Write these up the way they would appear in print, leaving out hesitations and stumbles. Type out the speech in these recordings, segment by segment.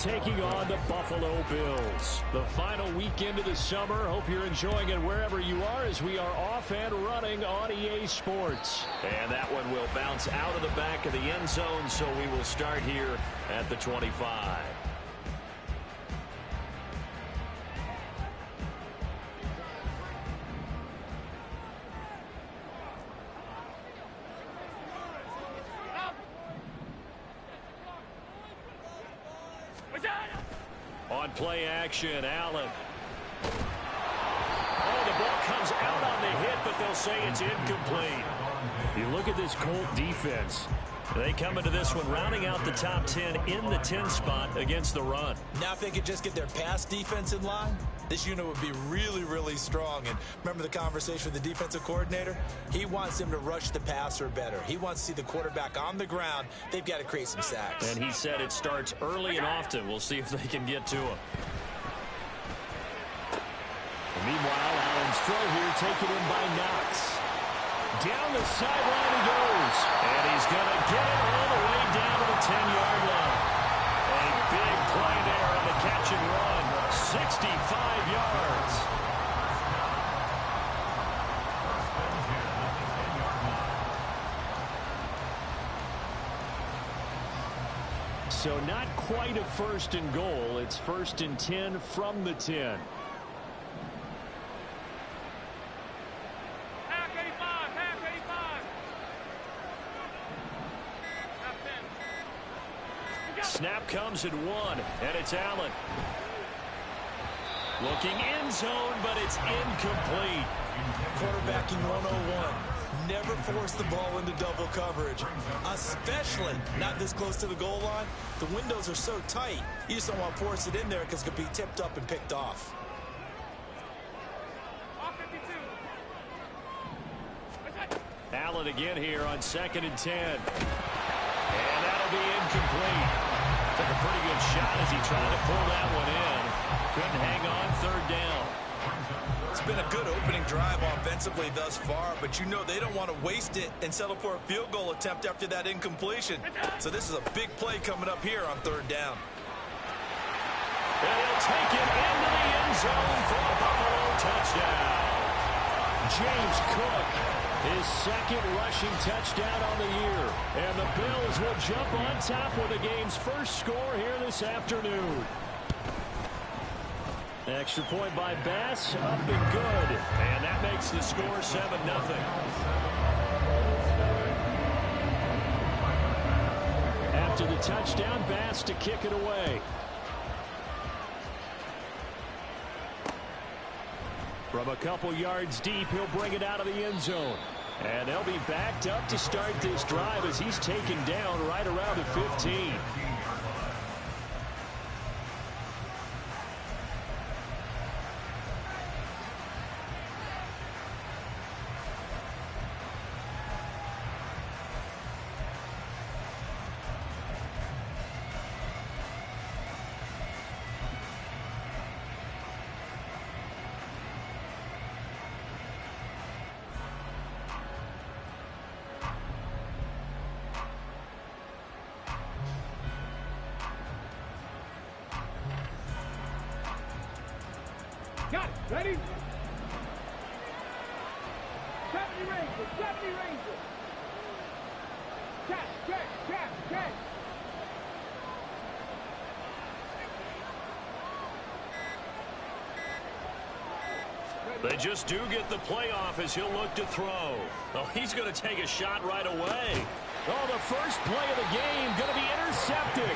taking on the Buffalo Bills. The final weekend of the summer. Hope you're enjoying it wherever you are as we are off and running on EA Sports. And that one will bounce out of the back of the end zone, so we will start here at the 25. On play action, Allen. Oh, the ball comes out on the hit, but they'll say it's incomplete. You look at this Colt defense. They come into this one rounding out the top 10 in the 10 spot against the run. Now if they could just get their pass defense in line, this unit would be really, really strong. And remember the conversation with the defensive coordinator? He wants them to rush the passer better. He wants to see the quarterback on the ground. They've got to create some sacks. And he said it starts early and often. We'll see if they can get to him. And meanwhile, Allen's throw here taken in by Knox. Down the sideline he goes. And he's going to get it all the way down to the 10-yard line. A big play there on the catch and run. 65 yards. So not quite a first and goal. It's 1st and 10 from the 10. Snap comes at 1, and it's Allen. Looking end zone, but it's incomplete. Quarterbacking 101. Never force the ball into double coverage, especially not this close to the goal line. The windows are so tight, you just don't want to force it in there because it could be tipped up and picked off. Allen again here on 2nd and 10. And that'll be incomplete. Took a pretty good shot as he tried to pull that one in. Couldn't hang on 3rd down. It's been a good opening drive offensively thus far, but you know they don't want to waste it and settle for a field goal attempt after that incompletion. So this is a big play coming up here on 3rd down. And he'll take it into the end zone for a Buffalo touchdown. James Cook, his 2nd rushing touchdown on the year. And the Bills will jump on top with the game's first score here this afternoon. Extra point by Bass, up and good. And that makes the score 7-0. After the touchdown, Bass to kick it away. From a couple yards deep, he'll bring it out of the end zone. And they'll be backed up to start this drive as he's taken down right around the 15. Got it. Ready? 70 Rangers. 70 Rangers. Catch. They just do get the playoff as he'll look to throw. Oh, he's going to take a shot right away. Oh, the first play of the game going to be intercepted.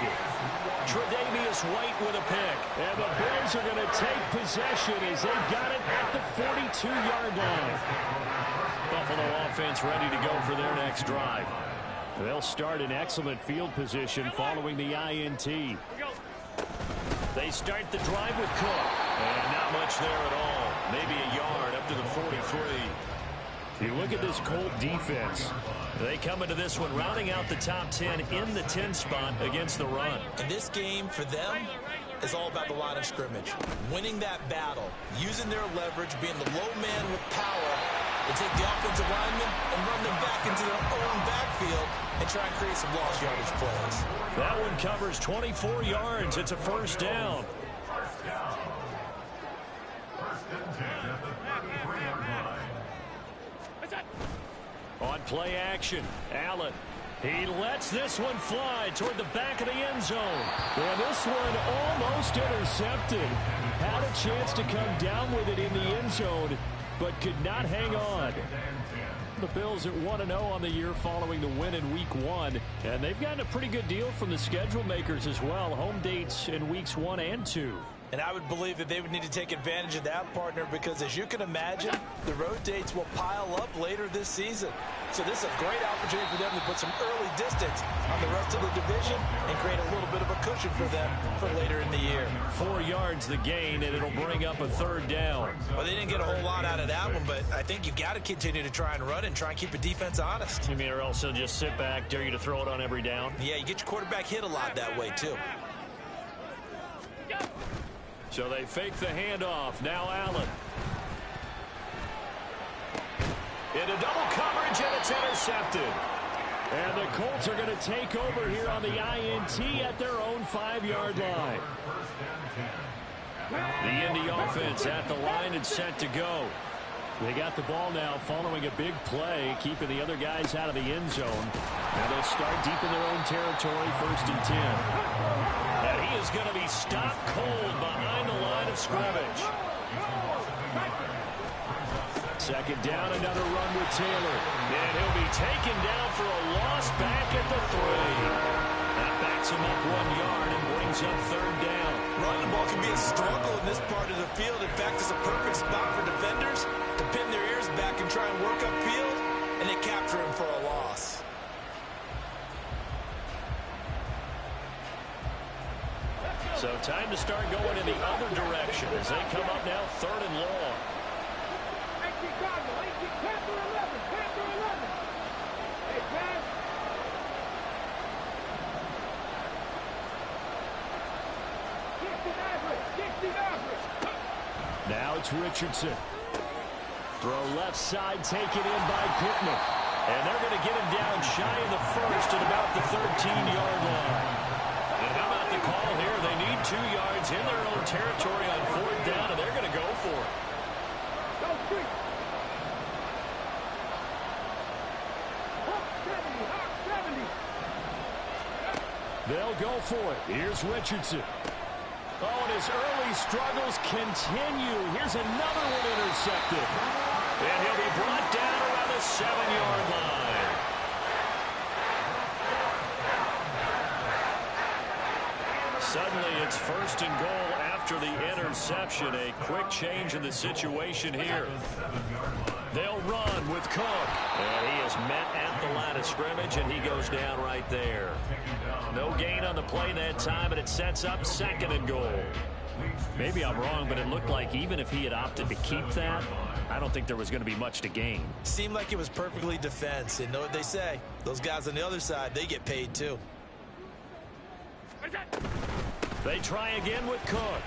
Tre'Davious White with a pick. And the Bills are going to take possession as they've got it at the 42-yard line. Buffalo offense ready to go for their next drive. They'll start in excellent field position following the INT. They start the drive with Cook. And not much there at all. Maybe a yard up to the 43. You look at this Colt defense. They come into this one rounding out the top 10 in the 10 spot against the run. And this game for them is all about the line of scrimmage. Winning that battle, using their leverage, being the low man with power, They take the offensive linemen and run them back into their own backfield and try and create some lost yardage plays. That one covers 24 yards. It's a first down. On play action, Allen. He lets this one fly toward the back of the end zone. And this one almost intercepted. Had a chance to come down with it in the end zone, but could not hang on. The Bills at 1-0 on the year following the win in Week 1. And they've gotten a pretty good deal from the schedule makers as well. Home dates in Weeks 1 and 2. And I would believe that they would need to take advantage of that, partner, because as you can imagine, the road dates will pile up later this season. So this is a great opportunity for them to put some early distance on the rest of the division and create a little bit of a cushion for them for later in the year. 4 yards the gain, and it'll bring up a third down. Well, they didn't get a whole lot out of that one, but I think you've got to continue to try and run and try and keep the defense honest. You mean, or else they'll just sit back, dare you to throw it on every down? Yeah, you get your quarterback hit a lot that way, too. So they fake the handoff. Now Allen. Into double coverage, and it's intercepted. And the Colts are going to take over here on the INT at their own 5-yard line. The Indy offense at the line and set to go. They got the ball now following a big play, keeping the other guys out of the end zone. Now they'll start deep in their own territory, 1st and 10. And he is going to be stopped cold behind the line of scrimmage. 2nd down, another run with Taylor. And he'll be taken down for a loss back at the 3. That backs him up 1 yard and brings up 3rd down. Running the ball can be a struggle in this part of the field. In fact, it's a perfect spot for defenders to pin their ears back and try and work upfield, and they capture him for a loss. So time to start going in the other direction as they come up now 3rd and long. Now it's Richardson. Throw left side, taken in by Pittman. And they're going to get him down shy of the 1st at about the 13-yard line. And how about the call here? They need 2 yards in their own territory on 4th down, and they're going to go for it. They'll go for it. Here's Richardson. Oh, and his early struggles continue. Here's another one intercepted. And he'll be brought down around the 7-yard line. Suddenly it's 1st and goal after the interception. A quick change in the situation here. They'll run with Cook. And he is met at the line of scrimmage, and he goes down right there. No gain on the play that time, and it sets up 2nd and goal. Maybe I'm wrong, but it looked like even if he had opted to keep that, I don't think there was going to be much to gain. Seemed like it was perfectly defense. And know what they say? Those guys on the other side, they get paid too. They try again with Cook.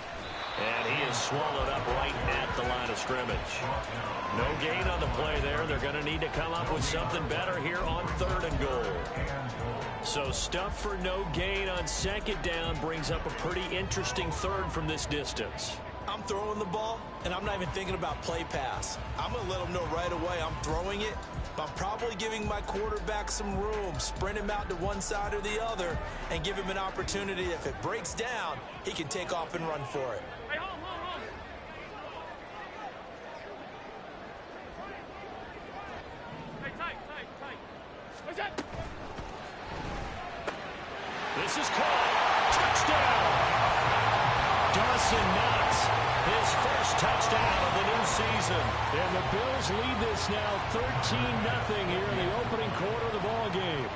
And he is swallowed up right at the line of scrimmage. No gain on the play there. They're going to need to come up with something better here on 3rd and goal. So stuff for no gain on 2nd down brings up a pretty interesting 3rd from this distance. I'm throwing the ball, and I'm not even thinking about play pass. I'm going to let them know right away I'm throwing it, but I'm probably giving my quarterback some room, sprint him out to one side or the other, and give him an opportunity. If it breaks down, he can take off and run for it. Hey, hold. Hey, tight. What's that? This is caught. Touchdown! Dawson Knox, his first touchdown of the new season. And the Bills lead this now 13-0 here in the opening quarter of the ball game.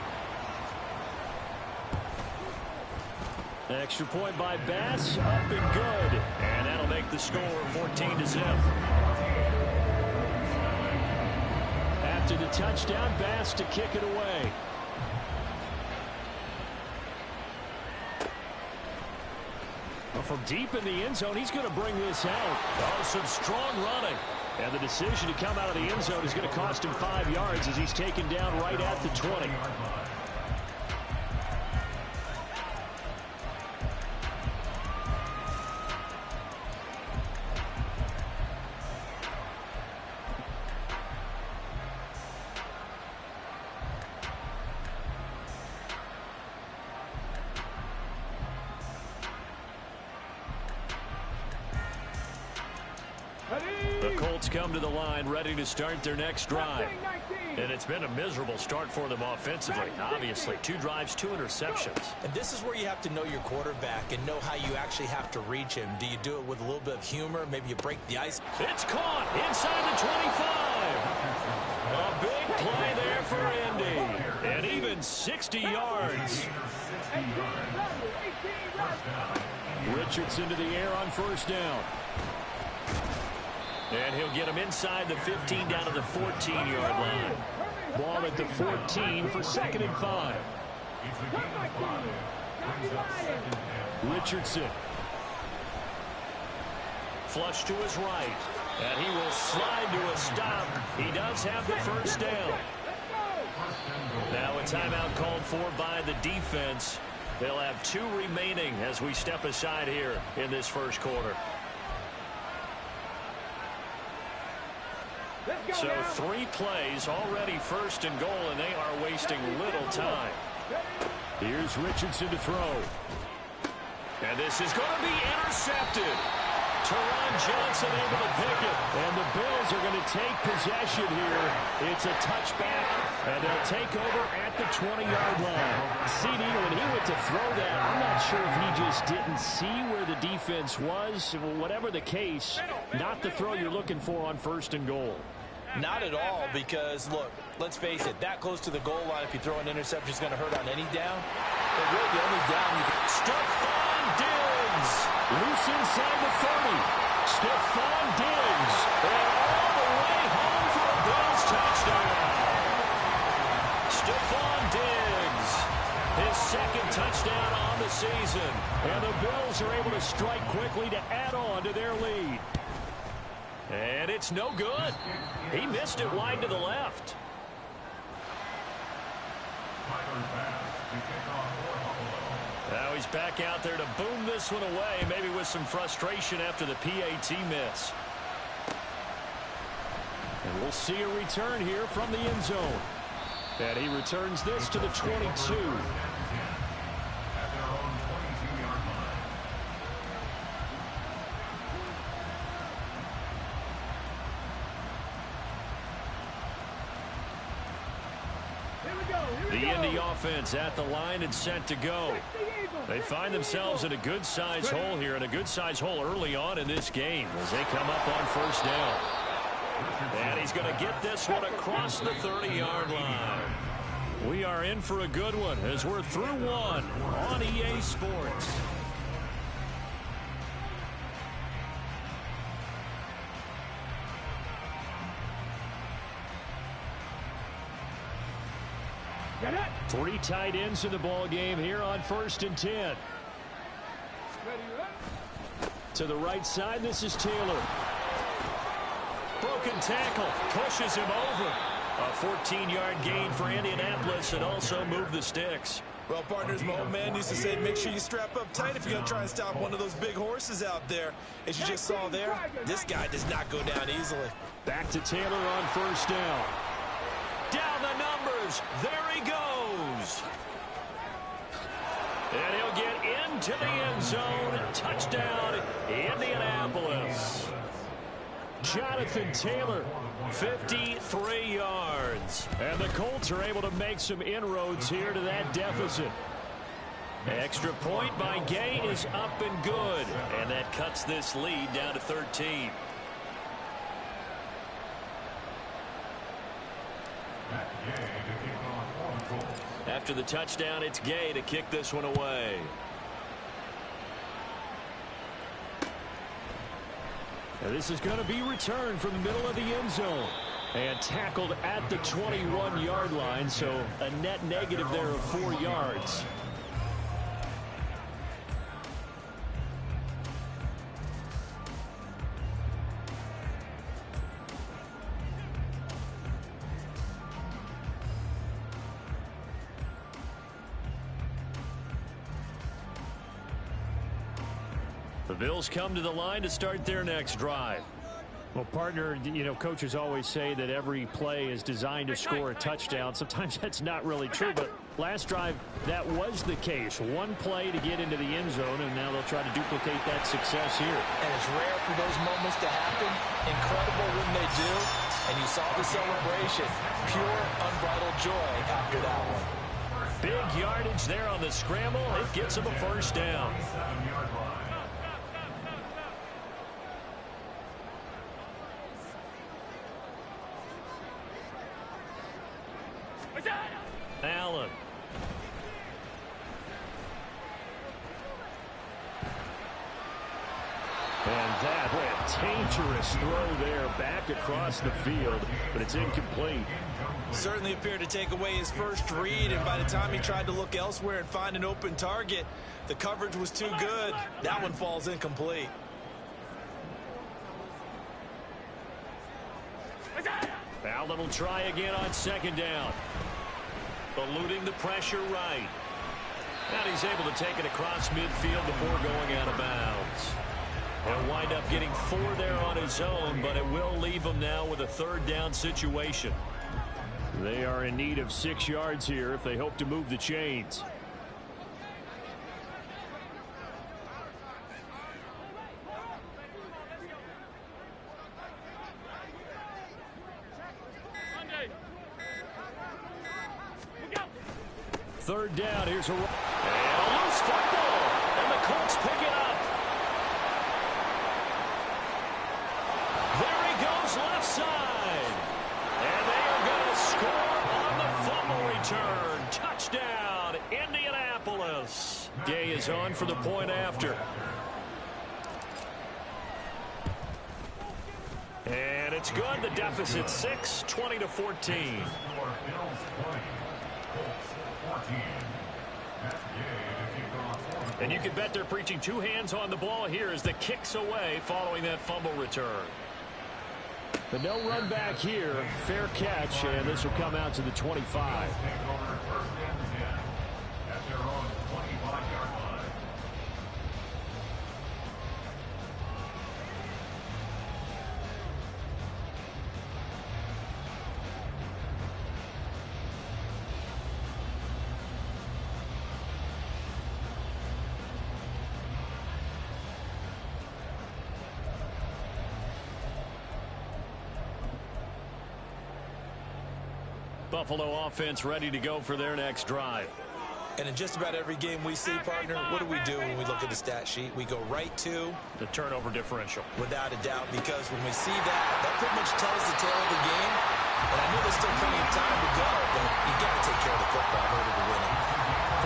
Extra point by Bass, up and good. And that'll make the score 14-0. After the touchdown, Bass to kick it away. Well, from deep in the end zone, he's going to bring this out. Oh, some strong running. And the decision to come out of the end zone is going to cost him 5 yards as he's taken down right at the 20. The Colts come to the line ready to start their next drive. And it's been a miserable start for them offensively. Obviously, 2 drives, 2 interceptions. And this is where you have to know your quarterback and know how you actually have to reach him. Do you do it with a little bit of humor? Maybe you break the ice. It's caught inside the 25. A big play there for Indy. And even 60 yards. Richardson to the air on first down. And he'll get him inside the 15 down to the 14-yard line. Ball at the 14 for 2nd and 5. Richardson. Flush to his right. And he will slide to a stop. He does have the first down. Now a timeout called for by the defense. They'll have 2 remaining as we step aside here in this first quarter. So 3 plays, already 1st and goal, and they are wasting little time. Here's Richardson to throw. And this is going to be intercepted. Teron Johnson able to pick it. And the Bills are going to take possession here. It's a touchback, and they'll take over at the 20-yard line. CD, when he went to throw that, I'm not sure if he just didn't see where the defense was. Whatever the case, not the throw you're looking for on 1st and goal. Not at all, because, look, let's face it, that close to the goal line, if you throw an interception, is going to hurt on any down. But really, the only down you can... Stephon Diggs, loose inside the 30. Stephon Diggs, and all the way home for a Bills touchdown. Stephon Diggs, his 2nd touchdown on the season. And the Bills are able to strike quickly to add on to their lead. And it's no good. He missed it wide to the left. Now he's back out there to boom this one away, maybe with some frustration after the PAT miss. And we'll see a return here from the end zone. And he returns this to the 22. The Indy offense at the line and set to go. They find themselves in a good-sized hole here, and a good-sized hole early on in this game as they come up on 1st down. And he's going to get this one across the 30-yard line. We are in for a good one as we're through one on EA Sports. Three tight ends in the ball game here on 1st and 10. To the right side, this is Taylor. Broken tackle, pushes him over. A 14-yard gain for Indianapolis, and also moved the sticks. Well, partners, my old man used to say, make sure you strap up tight if you're going to try and stop one of those big horses out there. As you just saw there, this guy does not go down easily. Back to Taylor on 1st down. Down the numbers. There he goes. And he'll get into the end zone. Touchdown, Indianapolis. Jonathan Taylor, 53 yards. And the Colts are able to make some inroads here to that deficit. Extra point by Gay is up and good. And that cuts this lead down to 13. After the touchdown, it's Gay to kick this one away. Now this is going to be returned from the middle of the end zone. And tackled at the 21-yard line, so a net negative there of 4 yards. The Bills come to the line to start their next drive. Well, partner, coaches always say that every play is designed to score a touchdown. Sometimes that's not really true, but last drive, that was the case. One play to get into the end zone, and now they'll try to duplicate that success here. And it's rare for those moments to happen. Incredible when they do. And you saw the celebration. Pure, unbridled joy after that one. Big yardage there on the scramble. It gets them a first down. Allen. And that, what a dangerous throw there back across the field, but it's incomplete. Certainly appeared to take away his first read, and by the time he tried to look elsewhere and find an open target, the coverage was too good. That one falls incomplete. Allen will try again on second down. Eluding the pressure right. And he's able to take it across midfield before going out of bounds. He'll wind up getting 4 there on his own, but it will leave him now with a third down situation. They are in need of 6 yards here if they hope to move the chains. Third down, here's a loose football, and the Colts pick it up. There he goes left side. And they are going to score on the fumble return. Touchdown, Indianapolis. Gay is on for the point after. And it's good. The deficit 6, 20-14. And you can bet they're preaching 2 hands on the ball here as the kick's away following that fumble return. But no run back here. Fair catch, and this will come out to the 25. Buffalo offense ready to go for their next drive. And in just about every game we see, partner, what do we do when we look at the stat sheet? We go right to the turnover differential. Without a doubt, because when we see that, that pretty much tells the tale of the game. And I know there's still plenty of time to go, but you got to take care of the football in order to win it.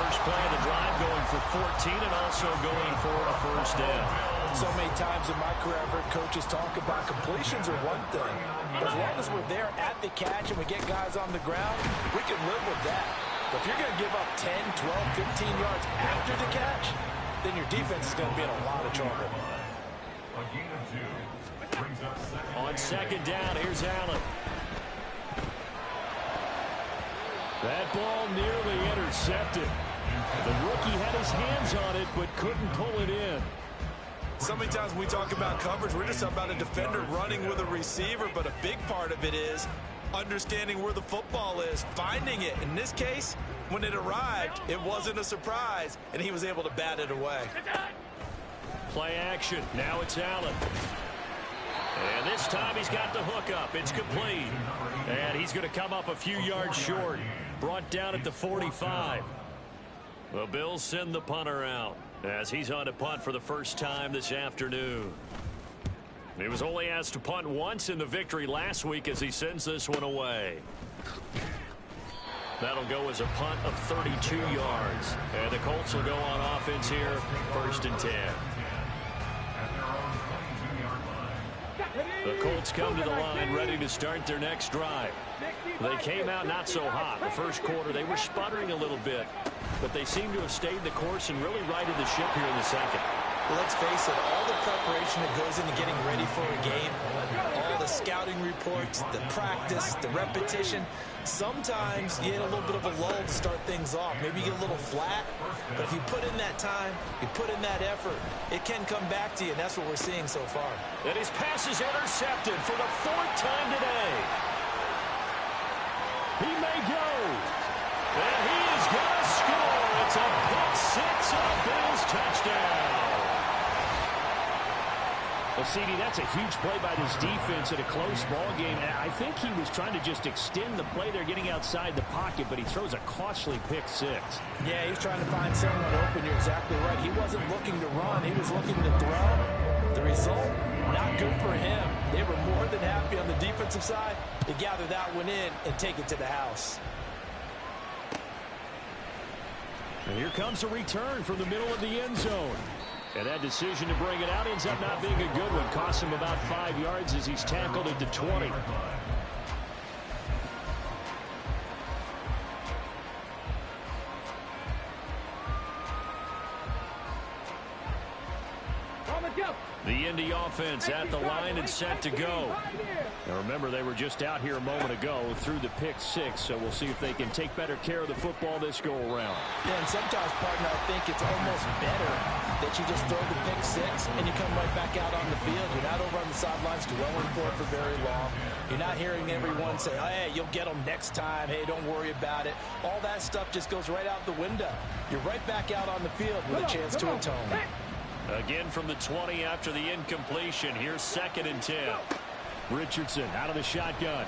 First play of the drive going for 14 and also going for a first down. So many times in my career I've heard coaches talk about completions are one thing. As long as we're there at the catch and we get guys on the ground, we can live with that. But if you're going to give up 10, 12, 15 yards after the catch, then your defense is going to be in a lot of trouble. On second down, here's Allen. That ball nearly intercepted. The rookie had his hands on it but couldn't pull it in. So many times when we talk about coverage, we're just about a defender running with a receiver, but a big part of it is understanding where the football is, finding it. In this case, when it arrived, it wasn't a surprise, and he was able to bat it away. Play action. Now it's Allen. And this time he's got the hook up. It's complete. And he's going to come up a few yards short. Brought down at the 45. The Bills send the punter out as he's on to punt for the first time this afternoon. He was only asked to punt once in the victory last week as he sends this one away. That'll go as a punt of 32 yards. And the Colts will go on offense here, 1st and 10. The Colts come to the line ready to start their next drive. They came out not so hot. The first quarter, they were sputtering a little bit, but they seem to have stayed the course and really righted the ship here in the second. Well, let's face it, all the preparation that goes into getting ready for a game, all the scouting reports, the practice, the repetition, sometimes you get a little bit of a lull to start things off. Maybe you get a little flat, but if you put in that time, you put in that effort, it can come back to you, and that's what we're seeing so far. And his pass is intercepted for the 4th time today. He may go. And he is going to score. It's a pick six and a Bills touchdown. Well, CD, that's a huge play by this defense in a close ball game. I think he was trying to just extend the play there, getting outside the pocket, but he throws a costly pick six. Yeah, he's trying to find someone open. You're exactly right. He wasn't looking to run. He was looking to throw. The result, not good for him. They were more than happy on the defensive side to gather that one in and take it to the house. And here comes a return from the middle of the end zone. And that decision to bring it out ends up not being a good one. Costs him about 5 yards as he's tackled at the 20. The Indy offense at the line and set to go. Now remember, they were just out here a moment ago through the pick six, so we'll see if they can take better care of the football this go around. Yeah, and sometimes, partner, I think it's almost better that you just throw the pick six and you come right back out on the field. You're not over on the sidelines dwelling for it for very long. You're not hearing everyone say, hey, you'll get them next time. Hey, don't worry about it. All that stuff just goes right out the window. You're right back out on the field with a chance to atone. Again from the 20 after the incompletion. Here's 2nd and 10. Richardson out of the shotgun.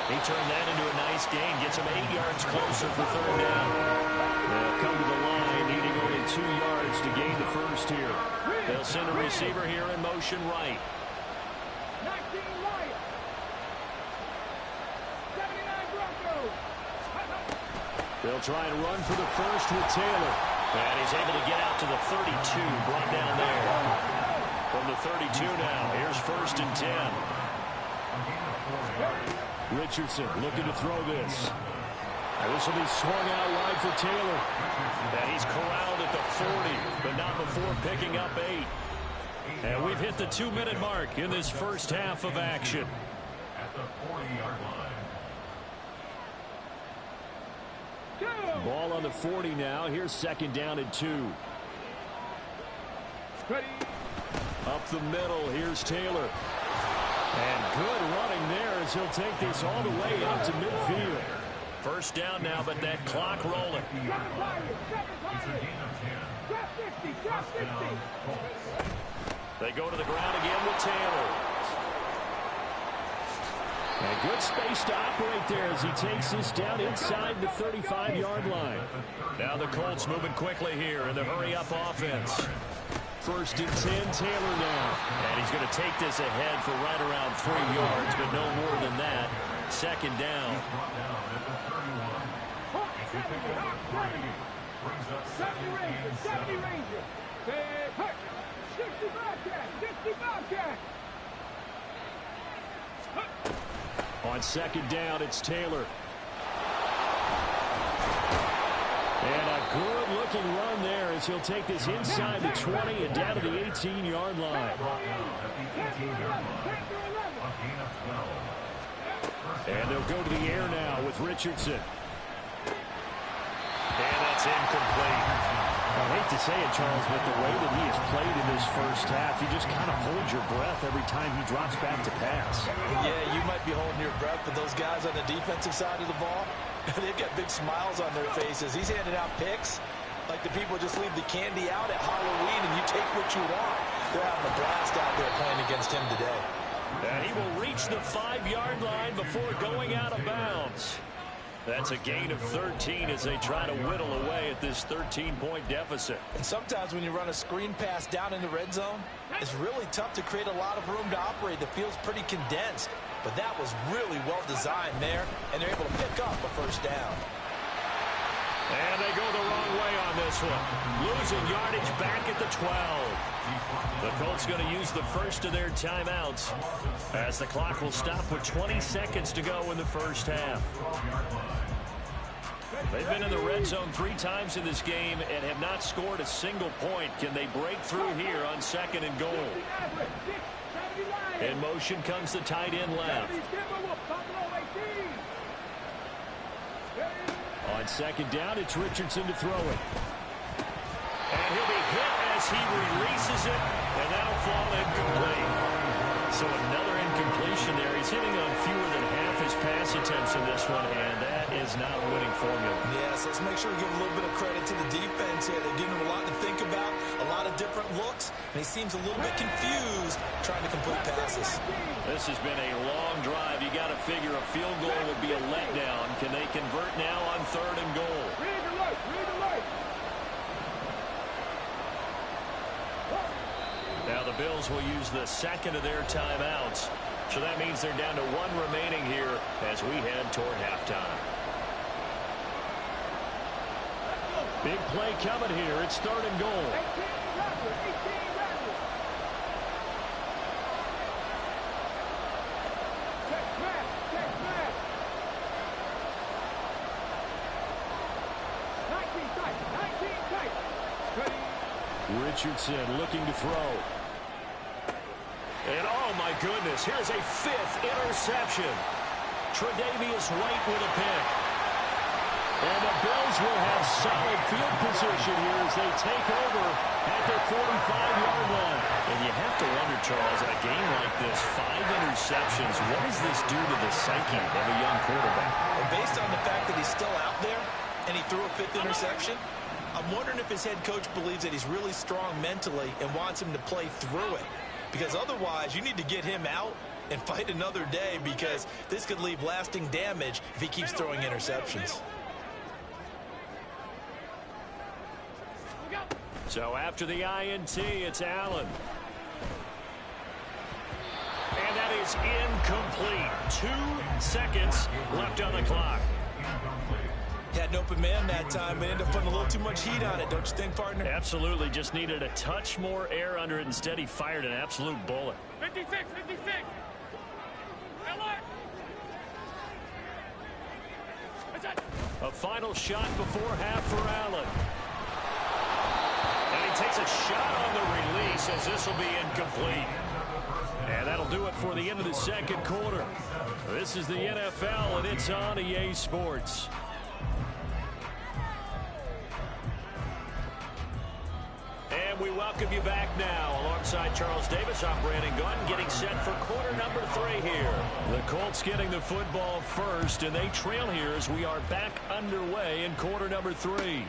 He turned that into a nice gain. Gets him 8 yards closer for 3rd down. They'll come to the line, needing only 2 yards to gain the first here. They'll send a receiver here in motion right. 19 Lions. 79 Broncos. They'll try and run for the first with Taylor. And he's able to get out to the 32, brought down there. From the 32 now, here's 1st and 10. Richardson looking to throw this. And this will be swung out wide for Taylor. And he's corralled at the 40, but not before picking up 8. And we've hit the 2-minute mark in this first half of action. At the 40-yard line. Ball on the 40 now. Here's 2nd down and 2. Ready. Up the middle. Here's Taylor. And good running there as he'll take this all the way up to midfield. First down now, but that clock rolling. They go to the ground again with Taylor. And good space to operate there as he takes this down inside the 35-yard line. Now the Colts moving quickly here in the hurry-up offense. 1st and 10, Taylor now. And he's going to take this ahead for right around 3 yards, but no more than that. 2nd down. 70 Rangers. 60 Bobcats. On 2nd down, it's Taylor. And a good-looking run there as he'll take this inside the 20 and down to the 18-yard line. And they'll go to the air now with Richardson. And that's incomplete. I hate to say it, Charles, but the way that he has played in this first half, you just kind of hold your breath every time he drops back to pass. Yeah, you might be holding your breath, but those guys on the defensive side of the ball, they've got big smiles on their faces. He's handing out picks like the people just leave the candy out at Halloween and you take what you want. They're having a blast out there playing against him today. And he will reach the 5-yard line before going out of bounds. That's a gain of 13 as they try to whittle away at this 13-point deficit. And sometimes when you run a screen pass down in the red zone, it's really tough to create a lot of room to operate. The field's pretty condensed, but that was really well designed there, and they're able to pick up a first down. And they go the wrong way on this one. Losing yardage back at the 12. The Colts going to use the first of their timeouts as the clock will stop with 20 seconds to go in the first half. They've been in the red zone 3 times in this game and have not scored a single point. Can they break through here on 2nd and goal? In motion comes the tight end left. On 2nd down, it's Richardson to throw it. And he'll be hit as he releases it, and that'll fall incomplete. So another incompletion there. He's hitting on fewer than half his pass attempts in this one, and that is not a winning formula. Yes, let's make sure we give a little bit of credit to the defense here. They're giving him a lot to think about, a lot of different looks, and he seems a little bit confused trying to complete passes. This has been a long drive. You got to figure a field goal would be a letdown. Can they convert now on 3rd and goal? Read the light, read the light. Now the Bills will use the 2nd of their timeouts. So that means they're down to 1 remaining here as we head toward halftime. Big play coming here. It's 3rd and goal. 18 Raptors. Check back, check back. 19 tight, 19 tight. Ready. Richardson looking to throw. And oh my goodness, here's a 5th interception. Tre'Davious White with a pick. And the Bills will have solid field position here as they take over at their 45-yard line. And you have to wonder, Charles, in a game like this, 5 interceptions, what does this do to the psyche of a young quarterback? And based on the fact that he's still out there and he threw a 5th interception, I'm wondering if his head coach believes that he's really strong mentally and wants him to play through it. Because otherwise, you need to get him out and fight another day, because this could leave lasting damage if he keeps throwing interceptions. So after the INT, it's Allen. And that is incomplete. 2 seconds left on the clock. Had an open man that time, but ended up putting a little too much heat on it, don't you think, partner? Absolutely. Just needed a touch more air under it. Instead, he fired an absolute bullet. 56, 56. A final shot before half for Allen. And he takes a shot on the release as this will be incomplete. And that'll do it for the end of the 2nd quarter. This is the NFL, and it's on EA Sports. And we welcome you back now. Alongside Charles Davis, I'm Brandon Gunn, getting set for quarter number 3 here. The Colts getting the football first, and they trail here as we are back underway in quarter number 3.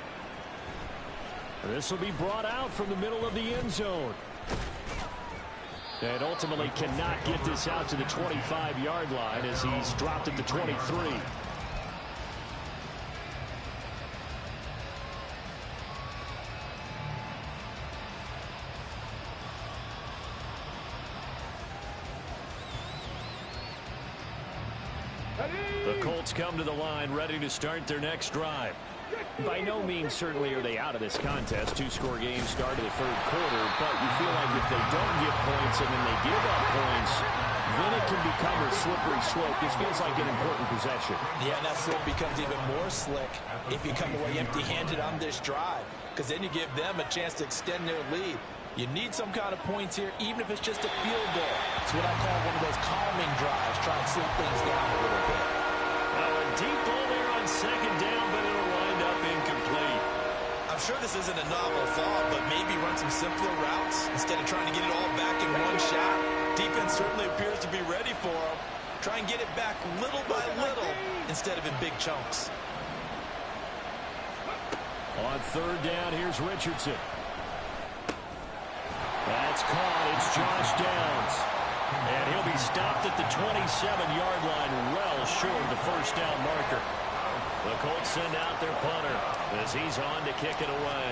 This will be brought out from the middle of the end zone. And ultimately cannot get this out to the 25-yard line as he's dropped at the 23. The Colts come to the line ready to start their next drive. By no means certainly are they out of this contest. 2-score game start of the 3rd quarter, but you feel like if they don't get points and then they give up points, then it can become a slippery slope. This feels like an important possession. Yeah, and that slope becomes even more slick if you come away empty-handed on this drive, because then you give them a chance to extend their lead. You need some kind of points here, even if it's just a field goal. It's what I call one of those calming drives, try and slow things down a little bit. Now a deep ball there on 2nd down, but it'll wind up incomplete. I'm sure this isn't a novel thought, but maybe run some simpler routes instead of trying to get it all back in one shot. Defense certainly appears to be ready for him. Try and get it back little by little instead of in big chunks. On 3rd down, here's Richardson. That's caught. It's Josh Downs. And he'll be stopped at the 27-yard line, well short of the 1st down marker. The Colts send out their punter as he's on to kick it away.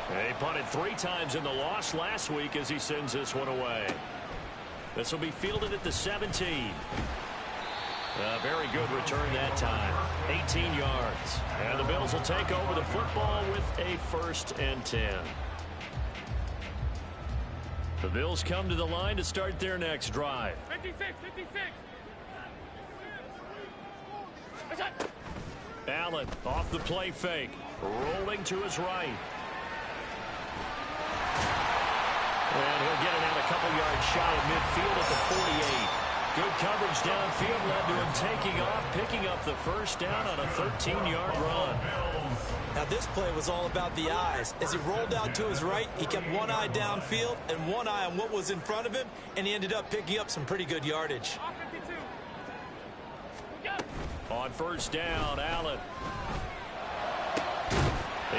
They punted 3 times in the loss last week as he sends this one away. This will be fielded at the 17. A very good return that time. 18 yards. And the Bills will take over the football with a 1st and 10. The Bills come to the line to start their next drive. 56, 56. Allen off the play fake. Rolling to his right. And he'll get it out a couple yards shy of midfield at the 48. Good coverage downfield led to him taking off, picking up the first down on a 13-yard run. Now this play was all about the eyes. As he rolled out to his right, he kept one eye downfield and one eye on what was in front of him, and he ended up picking up some pretty good yardage. On first down, Allen.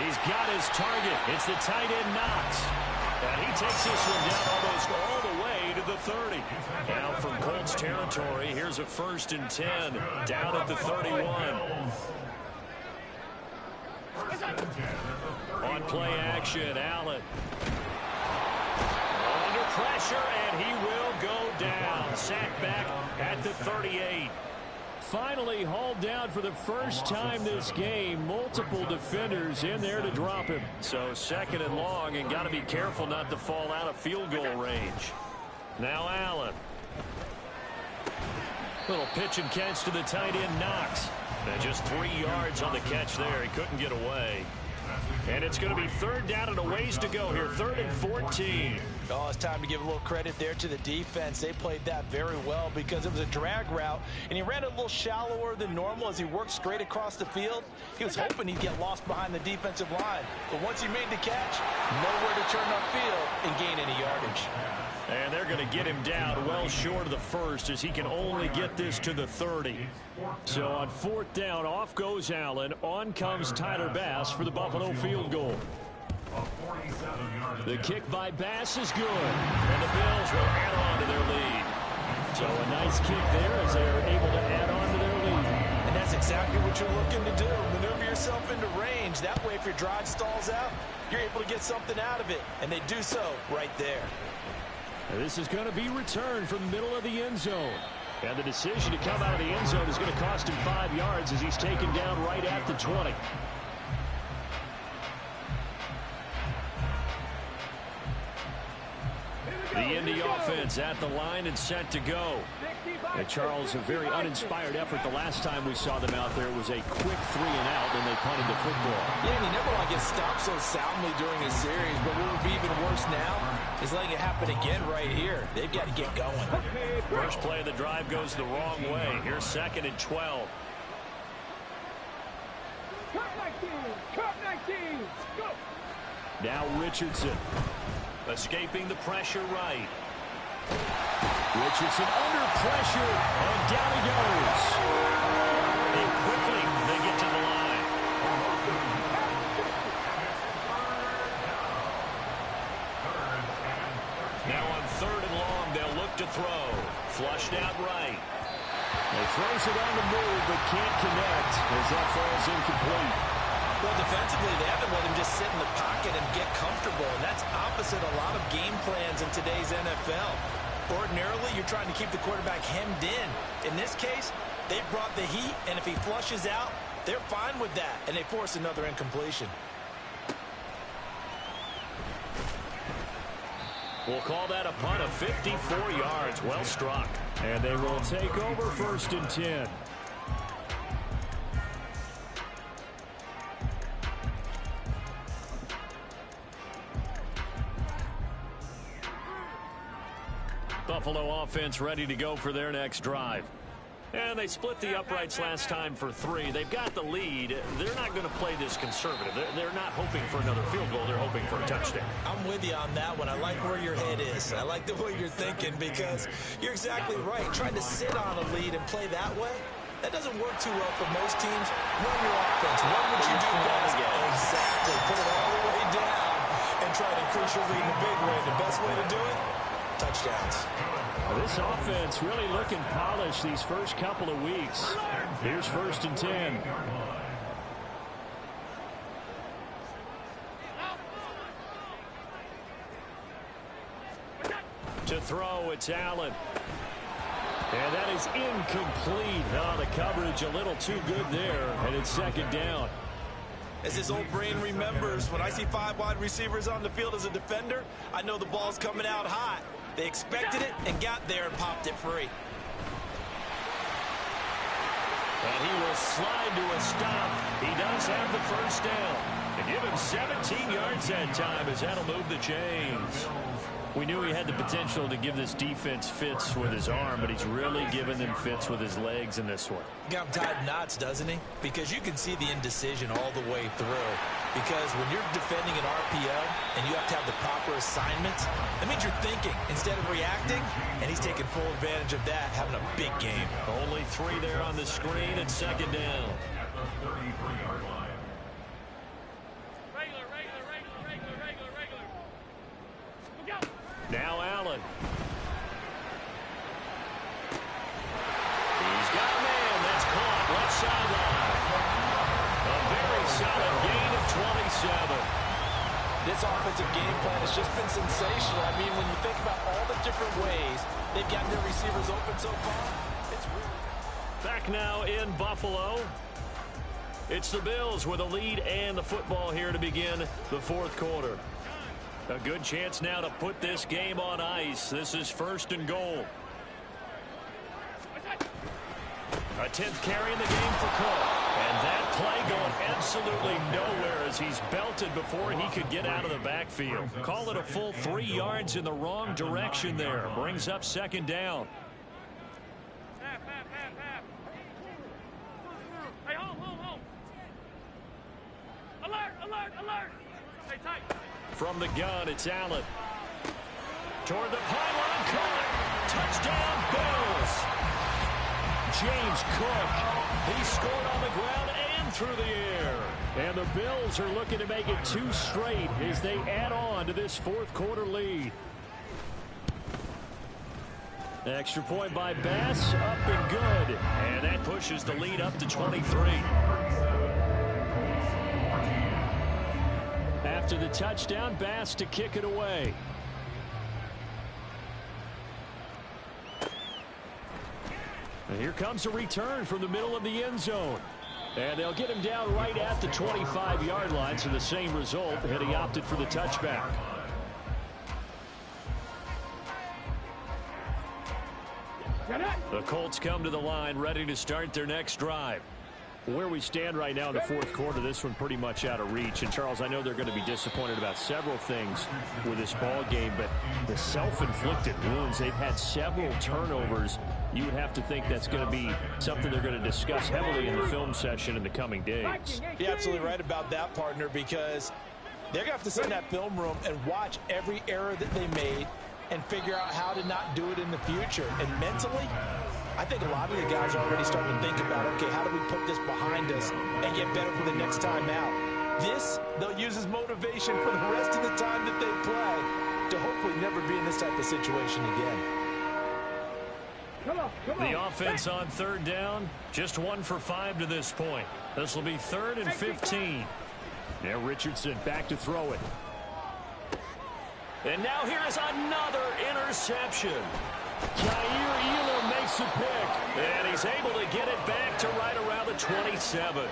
He's got his target. It's the tight end Knox. And he takes this one down almost all the way to the 30. Now from Colts territory, here's a 1st and 10 down at the 31. On play action, Allen. Under pressure, and he will go down. Sacked back at the 38. Finally hauled down for the first time this game. Multiple defenders in there to drop him. So 2nd and long, and got to be careful not to fall out of field goal range. Now Allen. Little pitch and catch to the tight end Knox. And just 3 yards on the catch there. He couldn't get away. And it's going to be 3rd down and a ways to go here. 3rd and 14. Oh, it's time to give a little credit there to the defense. They played that very well because it was a drag route, and he ran a little shallower than normal as he worked straight across the field. He was hoping he'd get lost behind the defensive line. But once he made the catch, nowhere to turn upfield and gain any yardage. And they're going to get him down well short of the first as he can only get this to the 30. So on 4th down, off goes Allen. On comes Tyler Bass for the Buffalo field goal. The kick by Bass is good. And the Bills will add on to their lead. So a nice kick there as they're able to add on to their lead. And that's exactly what you're looking to do. Maneuver yourself into range. That way, if your drive stalls out, you're able to get something out of it. And they do so right there. This is going to be returned from the middle of the end zone. And the decision to come out of the end zone is going to cost him 5 yards as he's taken down right at the 20. The Indy offense at the line and set to go. And Charles, a very uninspired effort the last time we saw them out there. It was a quick 3 and out, and they punted the football. Yeah, and you never want to get stopped so soundly during a series, but what would be even worse now is letting it happen again right here. They've got to get going. First play of the drive goes the wrong way. Here's 2nd and 12. Cut 19! Cut 19! Go! Now Richardson. Escaping the pressure right. Richardson under pressure, and down he goes. And quickly they get to the line. Now on 3rd and long, they'll look to throw. Flushed out right. He throws it on the move, but can't connect as that falls incomplete. Well, defensively, they haven't let him just sit in the pocket and get comfortable, and that's opposite a lot of game plans in today's NFL. Ordinarily, you're trying to keep the quarterback hemmed in. In this case, they brought the heat, and if he flushes out, they're fine with that, and they force another incompletion. We'll call that a punt of 54 yards. Well struck. And they will take over 1st and 10. Buffalo offense ready to go for their next drive. And they split the uprights last time for 3. They've got the lead. They're not going to play this conservative. They're not hoping for another field goal. They're hoping for a touchdown. I'm with you on that one. I like where your head is. I like the way you're thinking because you're exactly right. Trying to sit on a lead and play that way, that doesn't work too well for most teams. Run your offense. What would you do best? Exactly. Put it all the way down and try to increase your lead in a big way. The best way to do it? Touchdowns. This offense really looking polished these first couple of weeks. Here's 1st and 10. To throw, it's Allen. And that is incomplete. Oh, the coverage a little too good there, and it's 2nd down. As his old brain remembers, when I see 5 wide receivers on the field as a defender, I know the ball's coming out hot. They expected it and got there and popped it free. And he will slide to a stop. He does have the first down. They give him 17 yards that time as that'll move the chains. We knew he had the potential to give this defense fits with his arm, but he's really given them fits with his legs in this one. Got him tied knots, doesn't he? Because you can see the indecision all the way through. Because when you're defending an RPO and you have to have the proper assignments, that means you're thinking instead of reacting, and he's taking full advantage of that, having a big game. Only 3 there on the screen and second down. At the 33-yard line. Now Allen. He's got a man that's caught left sideline. A very solid gain of 27. This offensive game plan has just been sensational. I mean, when you think about all the different ways they've gotten their receivers open so far, it's really... Back now in Buffalo. It's the Bills with a lead and the football here to begin the fourth quarter. A good chance now to put this game on ice. This is first and goal. A 10th carry in the game for Cook. And that play going absolutely nowhere as he's belted before he could get out of the backfield. Call it a full 3 yards in the wrong direction there. Brings up second down. Hey, hold. Alert. Hey, tight. From the gun, it's Allen. Toward the pylon, caught. Touchdown, Bills. James Cook, he scored on the ground and through the air. And the Bills are looking to make it 2 straight as they add on to this fourth quarter lead. Extra point by Bass, up and good. And that pushes the lead up to 23. After the touchdown, Bass to kick it away. And here comes a return from the middle of the end zone. And they'll get him down right at the 25-yard line, so the same result, had he opted for the touchback. The Colts come to the line, ready to start their next drive. Where we stand right now in the fourth quarter, this one pretty much out of reach. And, Charles, I know they're going to be disappointed about several things with this ball game, but the self-inflicted wounds, they've had several turnovers. You would have to think that's going to be something they're going to discuss heavily in the film session in the coming days. You're absolutely right about that, partner, because they're going to have to sit in that film room and watch every error that they made and figure out how to not do it in the future. And mentally, I think a lot of the guys are already starting to think about, okay, how do we put this behind us and get better for the next time out? This, they'll use as motivation for the rest of the time that they play to hopefully never be in this type of situation again. Come on. The offense on third down, just 1 for 5 to this point. This will be 3rd and 15. Now Richardson back to throw it. And now here is another interception. Jair Elam makes the pick. And he's able to get it back to right around the 27.